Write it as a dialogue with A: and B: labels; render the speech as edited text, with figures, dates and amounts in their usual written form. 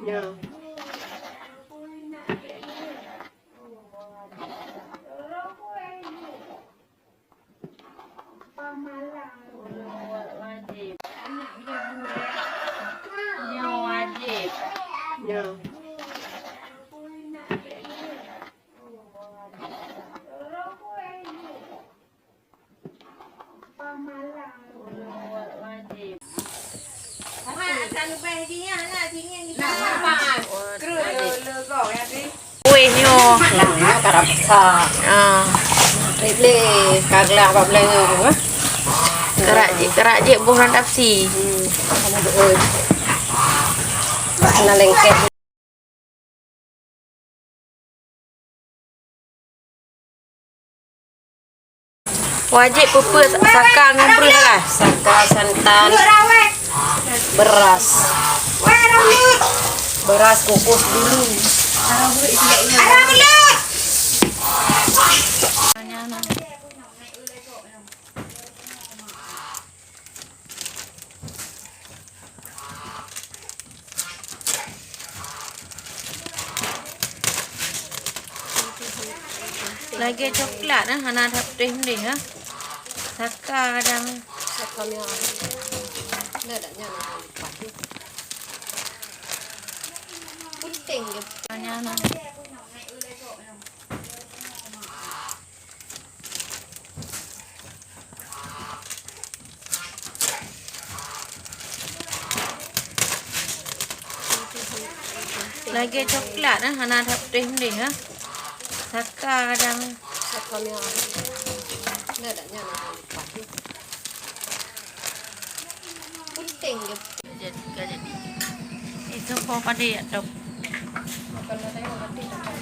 A: Ya.
B: Wajib. Ya wajib.
A: Ya.
B: Wajib.
C: Kuih nyo.
A: Langnya karap sa.
C: Ah,
A: Lele kaglang bab lengo.
C: kerak je buah tafsi.
A: Kamu doy. Bakna lengket.
C: Wajib pupu saka ngumpul lah.
A: Saka santan. Beras. Beras kukus dulu.
C: Lagi coklat nah, hana tapteh ni ha. Saka kadang
A: Sakamnya. Nadanya puting gitu.
C: nyana. Lagi coklat nah, hana tapteh ni ha. Saka kadang
A: Sakamnya. Nadanya puting gitu.
C: jadi. Itu kau pada ya dok.
A: Kalau saya mau mati.